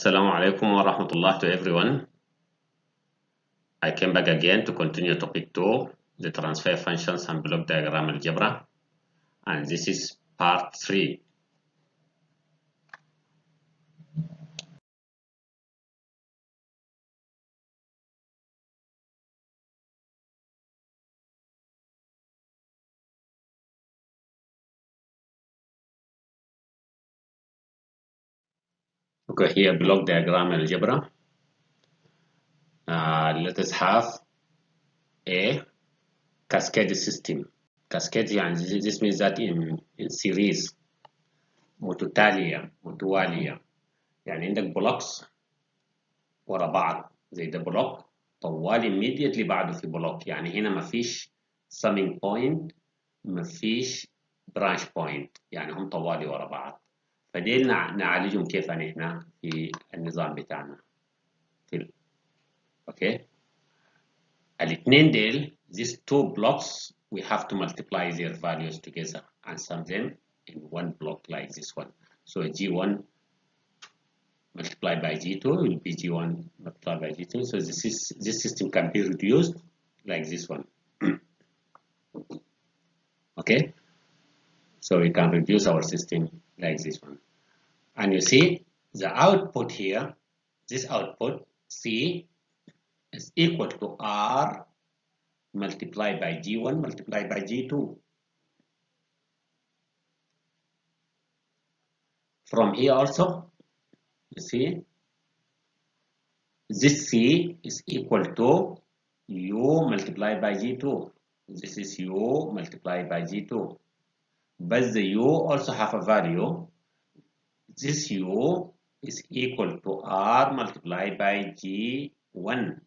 Assalamu alaikum wa rahmatullah to everyone. I came back again to continue topic 2, the transfer functions and block diagram algebra, and this is part 3. Okay, here block diagram algebra. Let us have a cascade system. Cascade يعني this means that in series متوالية يعني عندك blocks ورا بعض زي ده بلوك طوال immediately بعده في بلوك، يعني هنا مفيش summing point مفيش branch point، يعني هم طوالي ورا بعض. فدي نعالجهم كيف هنا في النظام بتاعنا اوكي. الاثنين ديل these two blocks we have to multiply their values together and sum them in one block like this one. So G1 multiplied by G2 will be G1 multiplied by G2. So this system can be reduced like this one. Okay, so we can reduce our system like this one. And you see the output here, this output C is equal to R multiplied by G1 multiplied by G2. From here also, you see, this C is equal to U multiplied by G2. This is U multiplied by G2. But the U also have a value. This U is equal to R multiplied by G1.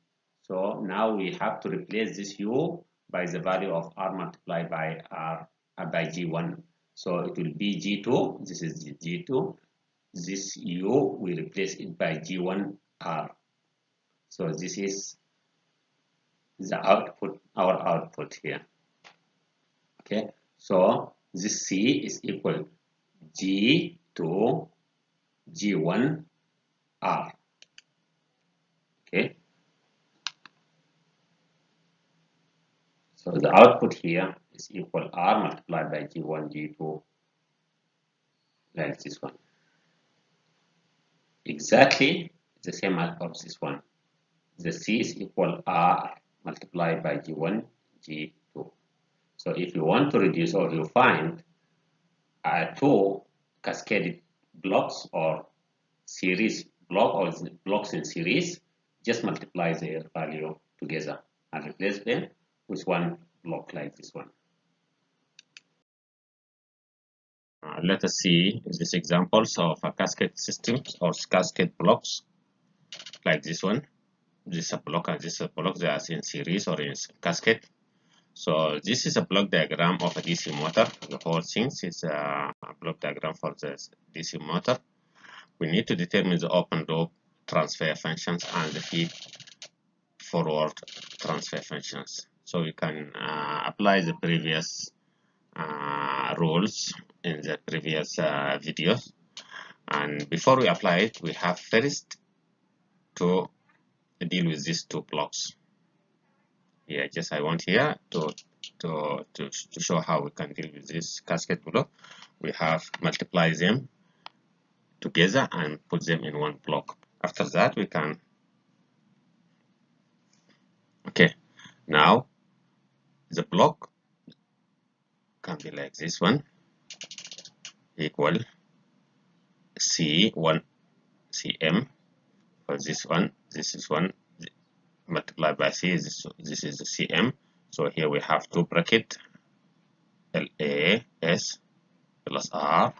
So now we have to replace this U by the value of R multiplied by by G1. So it will be G2. This is G2. This U we replace it by G1 R. So this is the output, our output here. Okay, so this C is equal G to G1 R. Okay, so the output here is equal R multiplied by G1 G2 like this one. Exactly the same as of this one. The C is equal R multiplied by G1 G2. So if you want to reduce or you find two cascaded blocks or series block or blocks in series, just multiply their value together and replace them with one block like this one. Let us see these examples of a cascade system or cascade blocks like this one. This is a block and this is a block. They are in series or in cascade. So this is a block diagram of a DC motor. The whole thing is a block diagram for the DC motor. We need to determine the open loop transfer functions and the feed forward transfer functions. So we can apply the previous rules in the previous videos. And before we apply it, we have first to deal with these two blocks. Yeah, just I want here to show how we can deal with this cascade block. We have multiply them together and put them in one block. After that we can, okay, now the block can be like this one, equal C1 Cm for this one. This is one multiplied by C. This is the Cm. So here we have two bracket LAS plus R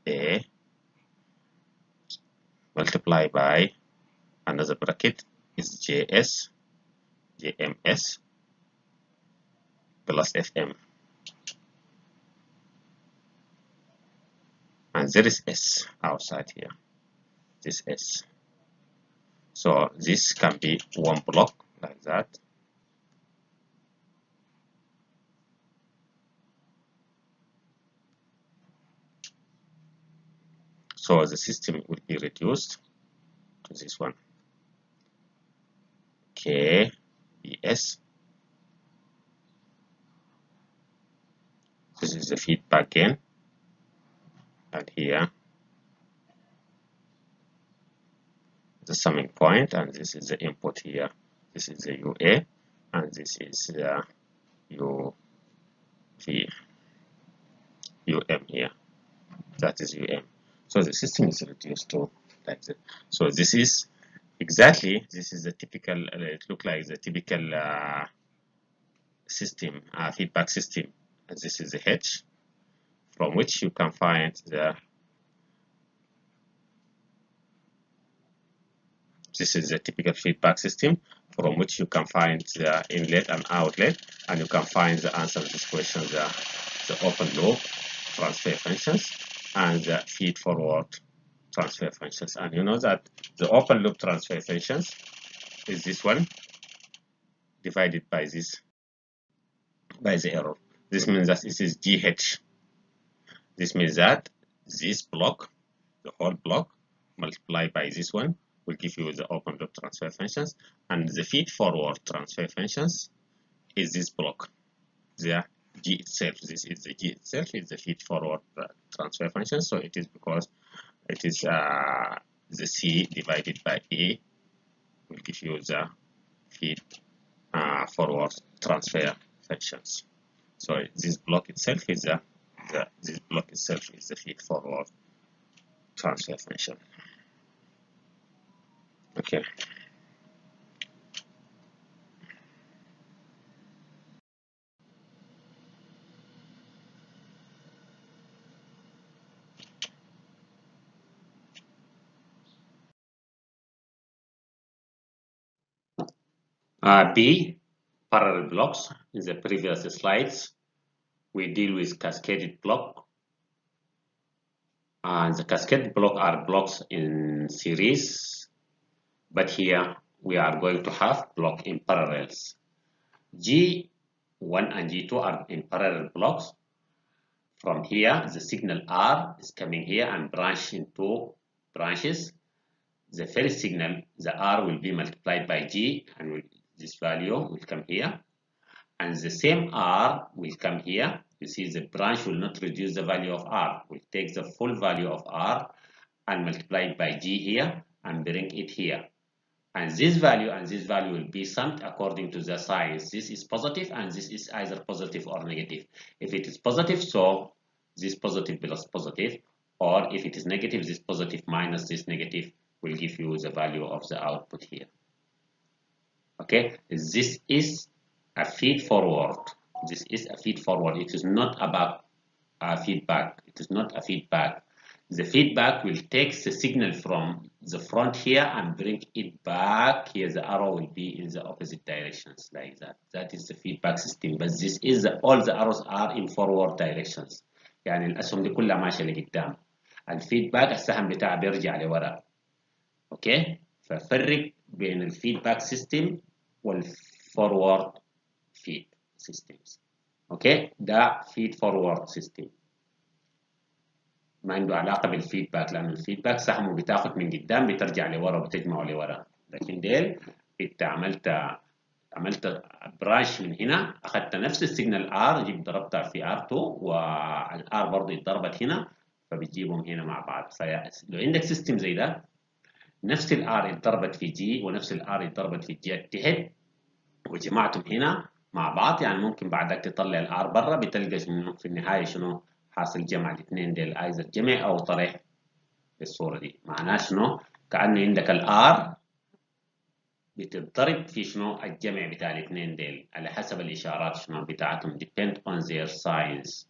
A multiplied by another bracket is JS JMS plus FM, and there is S outside here, this S. So this can be one block like that. So So the system will be reduced to this one. K, BS. This is the feedback gain. And here, the summing point, and this is the input here. This is the UA, and this is the UM here. That is UM. So the system is reduced to like that. So this is exactly, this is the typical, it looks like the typical system, feedback system. And this is the H, from which you can find the, this is the typical feedback system from which you can find the inlet and outlet, and you can find the answer to this question, the open loop transfer functions and the feed forward transfer functions. And you know that the open loop transfer functions is this one divided by this, by the error. This means that this is GH. This means that this block, the whole block, multiplied by this one, will give you the open loop transfer functions, and the feed forward transfer functions is this block. The G itself, this is the G itself, is the feed forward transfer function. So it is because it is the C divided by A will give you the feed forward transfer functions. So this block itself is this block itself is the feed forward transfer function. Okay. B, parallel blocks. In the previous slides, we deal with cascaded block. And the cascaded block are blocks in series, but here we are going to have block in parallels. G1 and G2 are in parallel blocks. From here, the signal R is coming here and branch into branches. The first signal, the R will be multiplied by G, and this value will come here. And the same R will come here. You see the branch will not reduce the value of R. We'll take the full value of R and multiply it by G here and bring it here. And this value will be summed according to the size. This is positive and this is either positive or negative. If it is positive, so this positive plus positive, or if it is negative, this positive minus this negative will give you the value of the output here. Okay, this is a feed forward. This is a feed forward. It is not about feedback. It is not a feedback. The feedback will take the signal from the front here and bring it back here. The arrow will be in the opposite directions like that. That is the feedback system. But this is all the arrows are in forward directions. يعني الأسهم دي كلها ماشية لقدام. الفيدباك السهم بتاعه بيرجع لورا. اوكي؟ ففرق بين الفيدباك سيستم والفورورد feed systems. اوكي؟ ده feed forward system. ما عنده علاقة بالفيدباك، لأن الفيدباك سهمه بتاخد من قدام بترجع لورا وبتجمعه لورا، لكن ديل انت عملت برانش من هنا، اخذت نفس السيجنال ار جيب ضربتها في ار2 والار برضه اتضربت هنا فبتجيبهم هنا مع بعض. فلو عندك سيستم زي ده نفس الار اتضربت في جي ونفس الار اتضربت في جي تحت وجمعتهم هنا مع بعض، يعني ممكن بعدك تطلع الار برا بتلقى في النهايه شنو حاصل جمع الاثنين ديل، ايزر جمع او طرح بالصوره دي. معناه شنو؟ كانه عندك الار بتضرب في شنو الجمع بتاع الاثنين ديل على حسب الاشارات شنو بتاعتهم depend on their signs.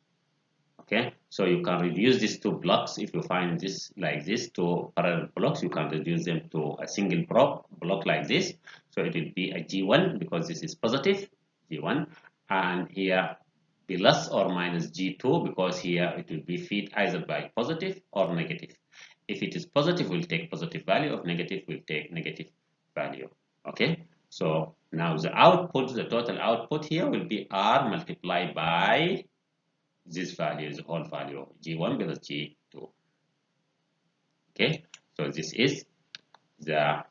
Okay, so you can reduce these two blocks. If you find this like this, two parallel blocks, you can reduce them to a single block like this. So it will be a G1 because this is positive G1, and here plus or minus G2 because here it will be feed either by positive or negative. If it is positive, we'll take positive value. If negative, we'll take negative value. Okay, so now the output, the total output here will be R multiplied by this value is the whole value G1 plus G2. Okay, so this is the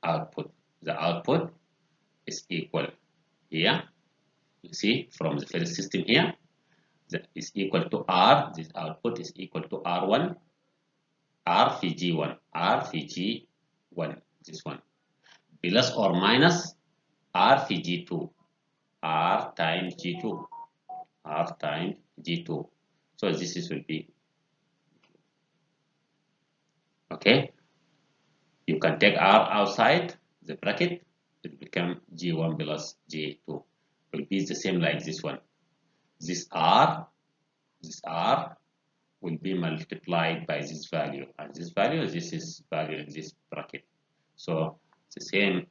output. The output is equal here. You see from the first system here, that is equal to R. This output is equal to R1, R في G1, R في G1, this one, plus or minus R في G2, R times G2, R times G2. So this is will be, okay, you can take R outside the bracket, it become G1 plus G2, will be the same like this one. This R will be multiplied by this value, and this value, this is value in this bracket. So the same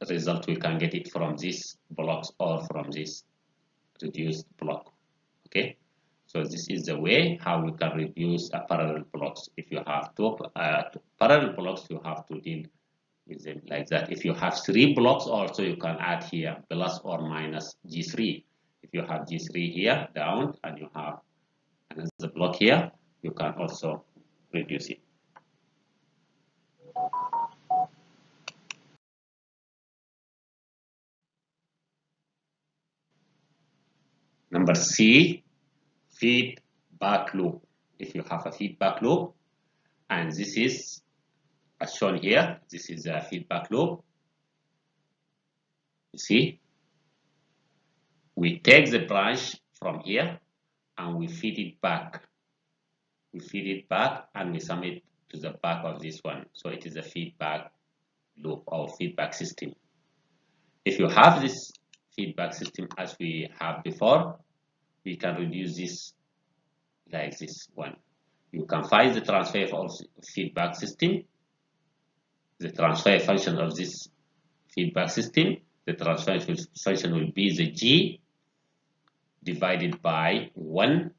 result we can get it from these blocks or from this reduced block. Okay, so this is the way how we can reduce parallel blocks. If you have two parallel blocks, you have to deal with them like that. If you have 3 blocks, also you can add here plus or minus G3. If you have G3 here down and you have another block here, you can also reduce it. Number C, feedback loop. If you have a feedback loop, and this is as shown here, this is a feedback loop. You see, we take the branch from here and we feed it back. We feed it back and we sum it to the back of this one. So it is a feedback loop or feedback system. If you have this feedback system as we have before, we can reduce this like this one. You can find the transfer of feedback system, the transfer function of this feedback system. The transfer function will be the G divided by 1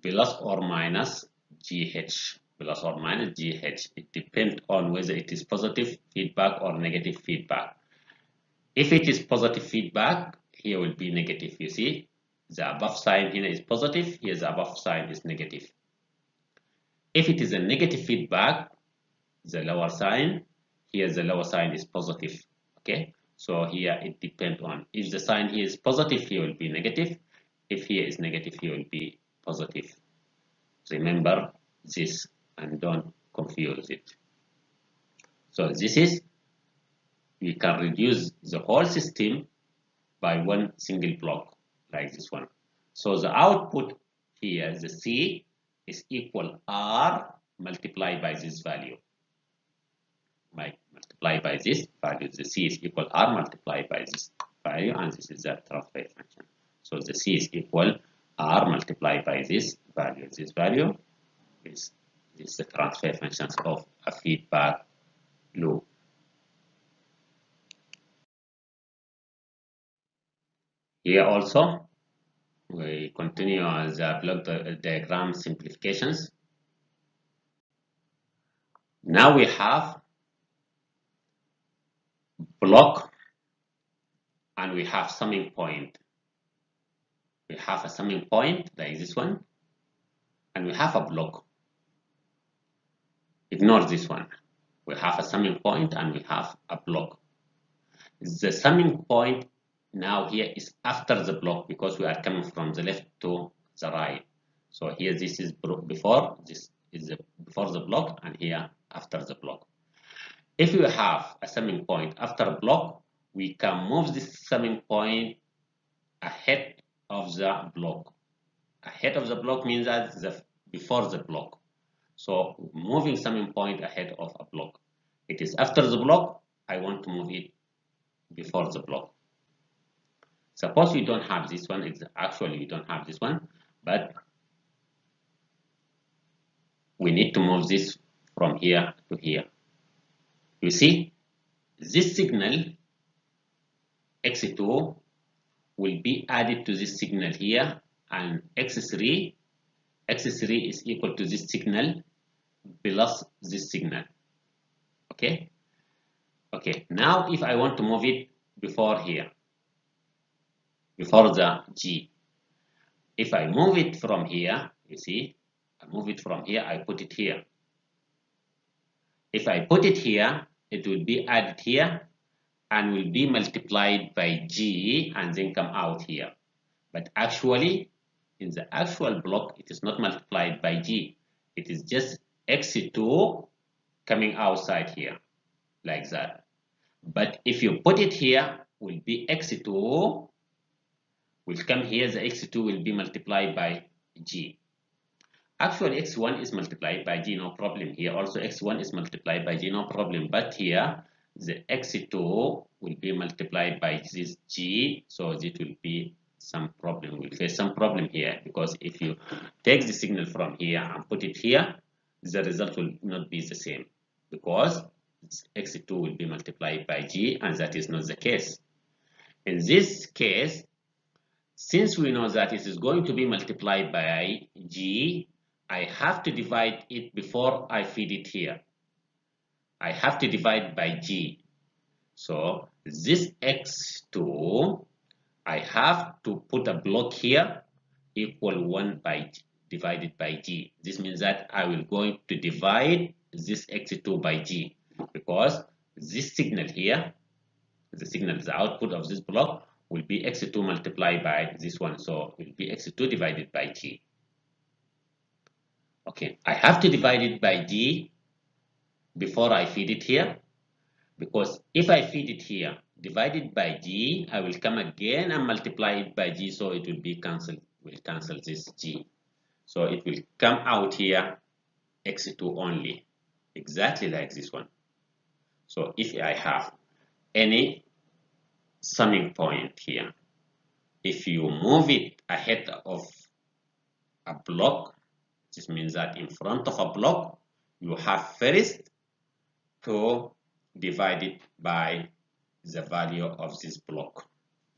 plus or minus GH, plus or minus GH. It depends on whether it is positive feedback or negative feedback. If it is positive feedback, here will be negative. You see, the above sign here is positive, here the above sign is negative. If it is a negative feedback, the lower sign, here the lower sign is positive. Okay, so here it depends on, if the sign here is positive, here will be negative. If here is negative, here will be positive. Remember this and don't confuse it. So this is, we can reduce the whole system by one single block like this one. So the output here, the C, is equal R multiplied by this value. Multiplied by this value, the C is equal R multiplied by this value, and this is the transfer function. So the C is equal R multiplied by this value. This value is the transfer functions of a feedback loop. Here also, we continue the block diagram simplifications. Now we have block and we have summing point. We have a summing point like this one, and we have a block. Ignore this one. We have a summing point and we have a block. The summing point now here is after the block because we are coming from the left to the right. So here this is before, this is before the block, and here after the block. If you have a summing point after a block, we can move this summing point ahead of the block. Ahead of the block means that before the block. So moving summing point ahead of a block. It is after the block, I want to move it before the block. Suppose we don't have this one, actually we don't have this one, but we need to move this from here to here. You see, this signal x2 will be added to this signal here, and x3 is equal to this signal plus this signal. Okay, now if I want to move it before here, before the G, if I move it from here, you see, I move it from here, I put it here. if I put it here, it will be added here and will be multiplied by G and then come out here. But actually, in the actual block, it is not multiplied by G. It is just X2 coming outside here, like that. But if you put it here, will be X2 will come here, the X2 will be multiplied by G. Actually, X1 is multiplied by G, no problem. Here also X1 is multiplied by G, no problem. But here, the X2 will be multiplied by this G, so it will be some problem. We'll face some problem here, because if you take the signal from here and put it here, the result will not be the same, because X2 will be multiplied by G, and that is not the case. In this case, since we know that it is going to be multiplied by G, I have to divide it before I feed it here. I have to divide by G. So this X2, I have to put a block here equal 1 by G, divided by G. This means that I will going to divide this X2 by G, because this signal here, the output of this block will be X2 multiplied by this one. So it will be X2 divided by G. Okay, I have to divide it by G before I feed it here, because if I feed it here, divided by G, I will come again and multiply it by G, so it will be cancelled. Will cancel this G. So it will come out here X2 only, exactly like this one. So if I have any summing point here, if you move it ahead of a block, this means that in front of a block, you have first to divide it by the value of this block.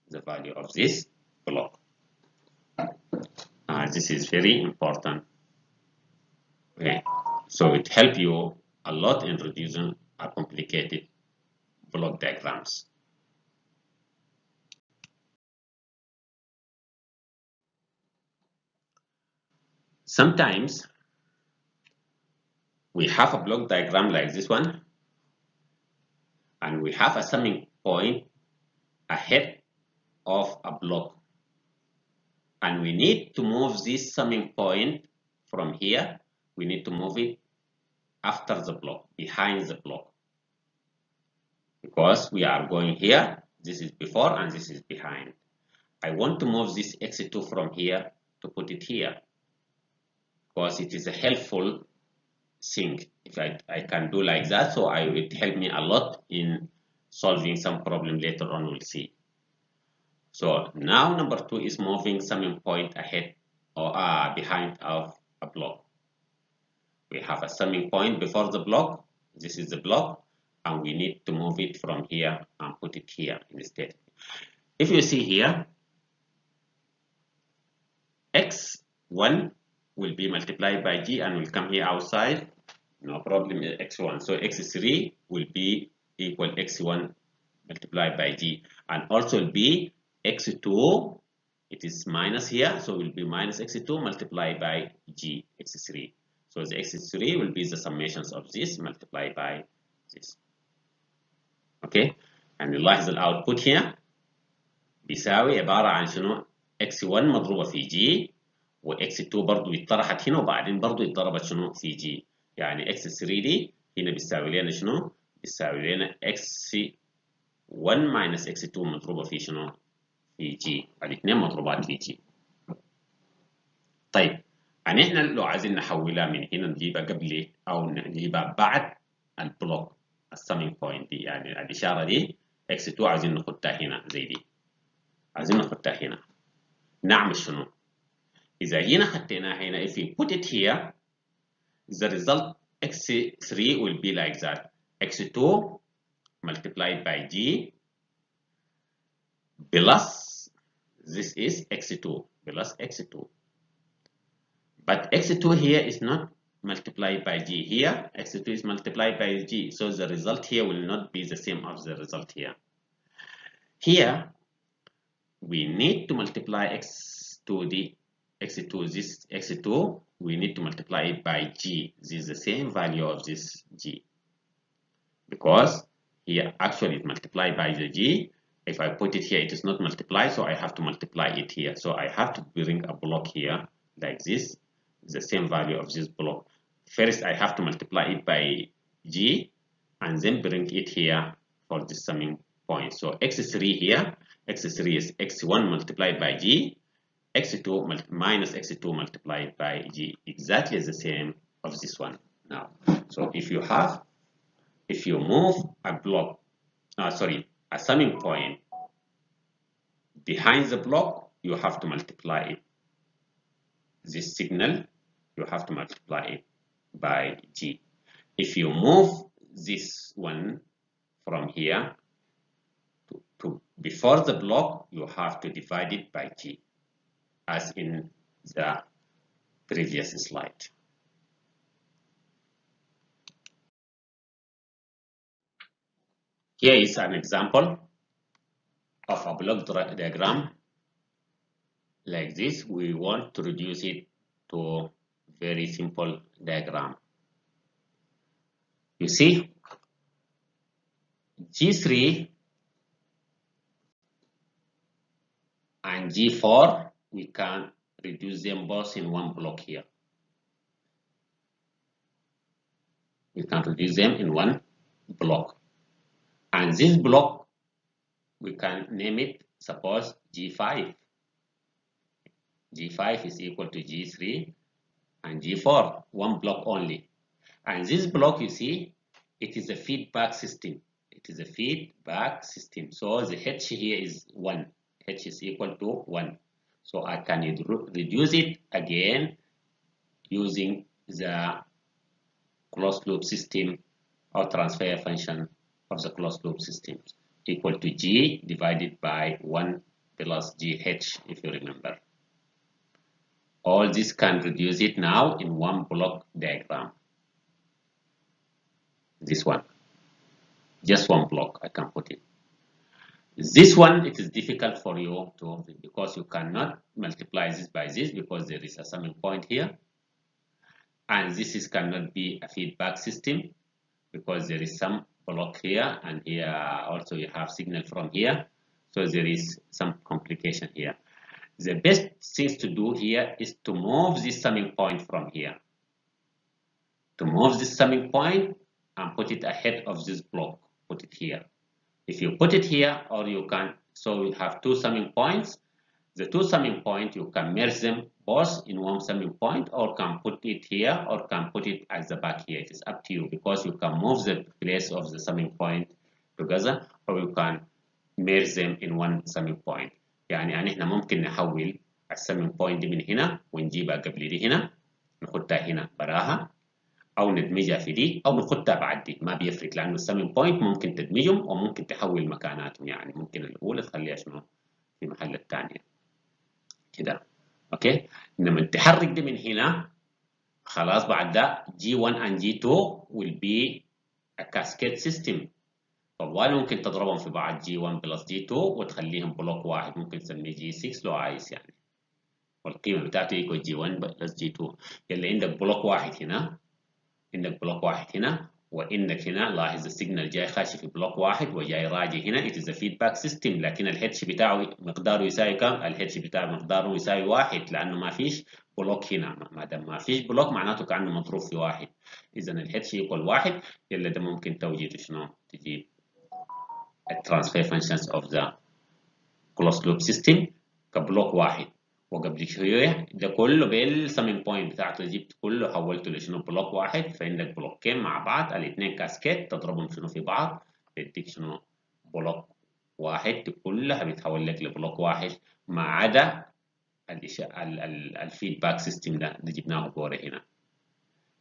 The value of this block. This is very important. Okay, so it helps you a lot in reducing complicated block diagrams. Sometimes we have a block diagram like this one, and we have a summing point ahead of a block, and we need to move this summing point from here. We need to move it after the block, behind the block, because we are going here. This is before and this is behind. I want to move this X2 from here to put it here, because it is a helpful thing. If I can do like that, so it help me a lot in solving some problem later on, we'll see. So now number 2 is moving summing point ahead or behind of a block. We have a summing point before the block. This is the block, and we need to move it from here and put it here instead. If you see here, X1 will be multiplied by G and will come here outside. No problem, X1. So X3 will be equal X1 multiplied by G, and also will be X2. It is minus here, so it will be minus X2 multiplied by G, X3. So the X3 will be the summations of this multiplied by this. Okay, and نلاحظ الاوتبوت هنا بيساوي عبارة عن شنو؟ X1 مضروبة في G، و X2 برضو اتطرحت هنا وبعدين برضو اتضربت شنو في G. يعني X3 دي هنا بيساوي لنا شنو؟ بيساوي لنا X1 minus X2 مضروبة في شنو؟ في G. الاثنين مضروبات في G. طيب يعني احنا لو عايزين نحولها من هنا نجيبها قبل او نجيبها بعد البلوك السامينج بوينت دي، يعني الاشاره دي X2 عايزين نحطها هنا زي دي، عايزين نحطها هنا. نعمل شنو؟ اذا هنا حطيناها هنا، if we put it here, the result X3 will be like that. X2 multiplied by G plus this is X2 plus X2. But X2 here is not multiplied by G. Here, X2 is multiplied by G. So the result here will not be the same as the result here. Here, we need to multiply X2, this X2, we need to multiply it by G. This is the same value of this G. because here actually it multiplied by the G. If I put it here, it is not multiplied, so I have to multiply it here. So I have to bring a block here like this, the same value of this block. First, I have to multiply it by G, and then bring it here for the summing point. So x3 here, x3 is x1 multiplied by G, x2 minus x2 multiplied by G, exactly the same of this one now. So if you move a block, a summing point behind the block, you have to multiply it. This signal, you have to multiply it by G. If you move this one from here to before the block, you have to divide it by G, as in the previous slide. Here is an example of a block diagram like this. We want to reduce it to very simple diagram. You see, G3 and G4, we can reduce them both in one block here. We can reduce them in one block. And this block, we can name it, suppose G5. G5 is equal to G3 and G4, one block only. And this block, you see, it is a feedback system. It is a feedback system. So the H here is 1. H is equal to 1. So I can reduce it again using the closed loop system or transfer function of the closed loop system, equal to G divided by 1 plus GH, if you remember. All this can reduce it now in one block diagram. This one, just one block I can put it. This one, it is difficult for you to, because you cannot multiply this by this because there is a summing point here. And this cannot be a feedback system because there is some block here, and here also you have signal from here. So there is some complication here. The best thing to do here is to move this summing point from here. To move this summing point and put it ahead of this block. Put it here. If you put it here, or you can, so we have two summing points. The two summing points, you can merge them both in one summing point, or can put it here, or can put it at the back here. It is up to you, because you can move the place of the summing point together, or you can merge them in one summing point. يعني احنا ممكن نحول السمنج بوينت دي من هنا ونجيبها قبل دي هنا، نحطها هنا براها، او ندمجها في دي، او نحطها بعد دي، ما بيفرق، لانه السمنج بوينت ممكن تدمجهم وممكن تحول مكاناتهم. يعني ممكن الاولى تخليها شنو في محل الثانيه كده. اوكي، لما تحرك دي من هنا خلاص، بعد ده G1 and G2 will be a cascade system. طوال ممكن تضربهم في بعض G1 plus G2 وتخليهم بلوك واحد، ممكن تسميه G6 لو عايز يعني، والقيمة بتاعته يكون G1 plus G2. يلا عندك بلوك واحد هنا، عندك بلوك واحد هنا، وعندك هنا لاحظ السيجنال جاي خاشي في بلوك واحد وجاي راجع هنا. It is a feedback system، لكن الهيتش بتاعه مقداره يساوي كم؟ الهيتش بتاعه مقداره يساوي واحد، لأنه ما فيش بلوك هنا. ما دام ما فيش بلوك معناته كأنه مضروب في واحد، إذا الهيتش يكون واحد. يلا ده ممكن توجد شنو؟ تجيب transfer functions of the closed loop system كبلوك واحد. وقبل شوية ده كله بالسمين بوينت بتاعته جبت كله حولته لشنو؟ بلوك واحد. فعندك بلوكين مع بعض، الاثنين كاسكيت، تضربهم شنو في بعض بيديك شنو؟ بلوك واحد. كلها بيتحول لك لبلوك واحد، ما عدا الفيدباك سيستم ده اللي جبناه فوق هنا.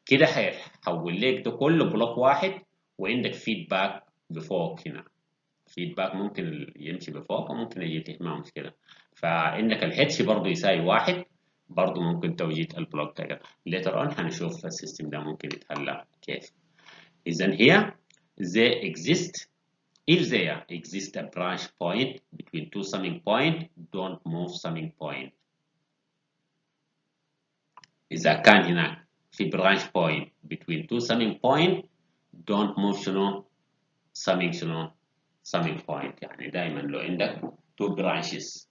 كده هيحول لك ده كله بلوك واحد، وعندك فيدباك بفوق هنا. فيدباك ممكن يمشي بفوق وممكن يجي تحت، ما مشكله. فانك الهيتش برضه يساوي واحد، برضه ممكن توجيه البلوك تايجر. later on هنشوف السيستم ده ممكن يتحل كيف. اذا here they exist. If there exists a branch point between two summing point, don't move summing point. إذا كان هنا في branch point between two summing point, don't move شنو؟ summing شنو summing point. يعني دائما لو عندك two branches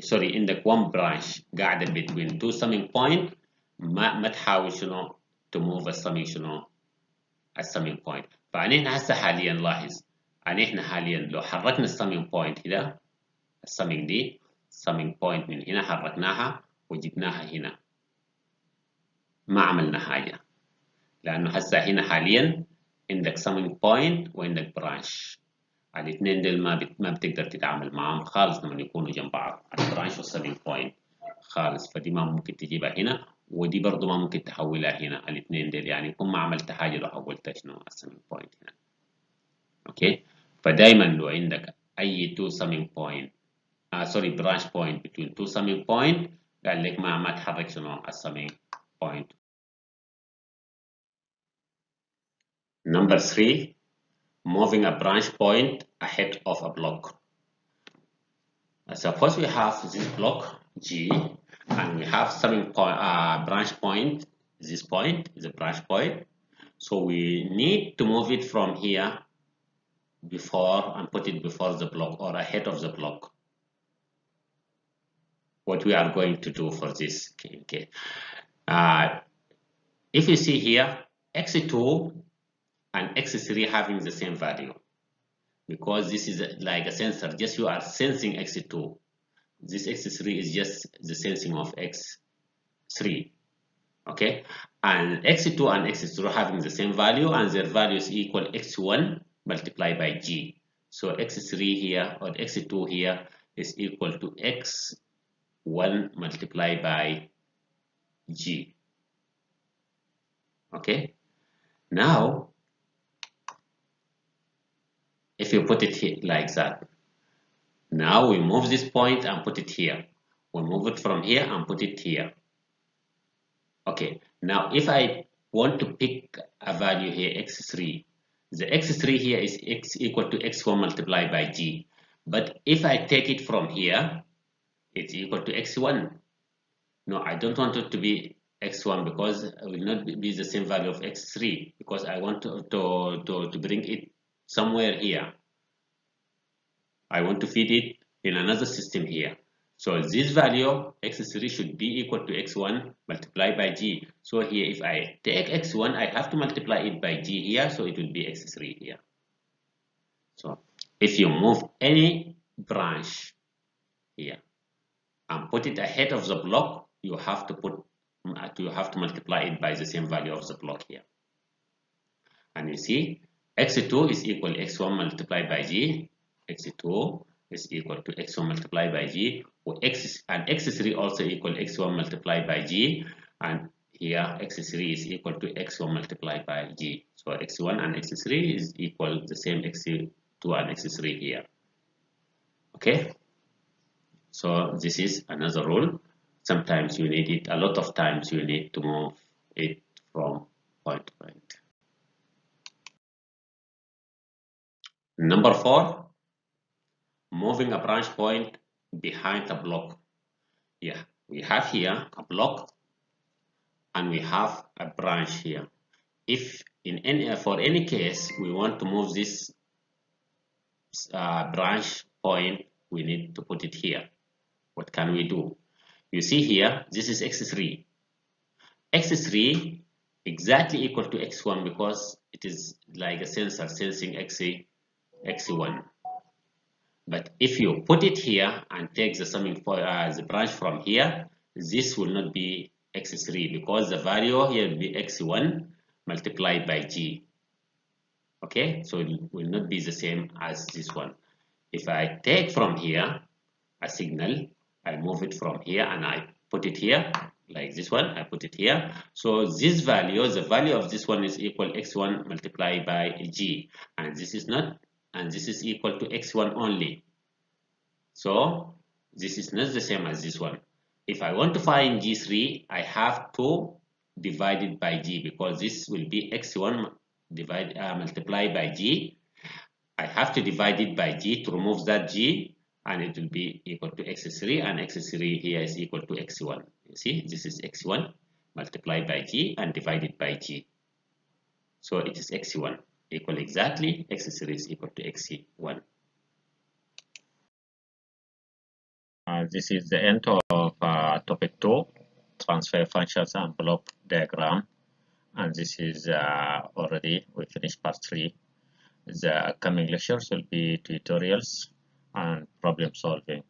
sorry عندك one branch قاعدة between two summing point ما تحاول شنو to move الsumming شنو الsumming point. فعني احنا هسه حاليا لاحظ يعني احنا حاليا لو حركنا الsumming point كده الsumming دي summing point من هنا حركناها وجبناها هنا ما عملنا حاجة لأنه هسه هنا حاليا عندك summing point وعندك branch. الاثنين دول ما بتقدر تتعامل معاهم خالص لما يكونوا جنب بعض البرانش والسيلينج بوينت خالص. فدي ما ممكن تجيبها هنا ودي برضو ما ممكن تحولها هنا. الاثنين دول يعني يكون ما عملت حاجه لو حولت شنو السيلينج بوينت هنا. اوكي فدايما لو عندك اي تو سيلينج بوينت سوري برانش بوينت between two summing point قال لك ما تحرك شنو السيلينج بوينت. Number 3, moving a branch point ahead of a block. Suppose we have this block G and we have summing point, branch point. This point is a branch point, so we need to move it from here before and put it before the block or ahead of the block. What we are going to do for this, okay. If you see here, x2 and x3 having the same value, because this is like a sensor, just you are sensing x2. This x3 is just the sensing of x3, okay? And x2 and x3 having the same value and their value is equal x1 multiplied by g. So x3 here or x2 here is equal to x1 multiplied by g, okay? Now, if you put it here like that, now we move this point and put it here. We move it from here and put it here. Okay, now if I want to pick a value here, x3, the x3 here is x equal to x1 multiplied by g. But if I take it from here, it's equal to x1. No, I don't want it to be x1 because it will not be the same value of x3 because I want to bring it somewhere here. I want to feed it in another system here. So this value x3 should be equal to x1 multiplied by g. So here if I take x1, I have to multiply it by g here, so it will be x3 here. So if you move any branch here and put it ahead of the block, you have to multiply it by the same value of the block here. And you see x2 is equal to x1 multiplied by g. x2 is equal to x1 multiplied by g, and x3 also equal to x1 multiplied by g, and here x3 is equal to x1 multiplied by g. So x1 and x3 is equal the same x2 and x3 here. Okay, so this is another rule. Sometimes you need it, a lot of times you need to move it from point to point. Number 4, moving a branch point behind a block. Yeah, we have here a block and we have a branch here. If for any case we want to move this branch point, we need to put it here. What can we do? You see here, this is x3. x3 exactly equal to x1 because it is like a sensor sensing x1. But if you put it here and take the summing point, the branch from here, this will not be x3 because the value here will be x1 multiplied by g. Okay, so it will not be the same as this one. If I take from here a signal, I move it from here and I put it here like this one, I put it here. So this value, the value of this one is equal x1 multiplied by g, and this is not, and this is equal to x1 only. So this is not the same as this one. If I want to find g3, I have to divide it by g because this will be x1 multiplied by g. I have to divide it by g to remove that g, and it will be equal to x3, and x3 here is equal to x1. You see, this is x1, multiplied by g and divided by g. So it is x1 equal exactly x3 is equal to x1. This is the end of topic 2, transfer functions and block diagram. And this is already we finished part 3. The upcoming lectures will be tutorials and problem solving.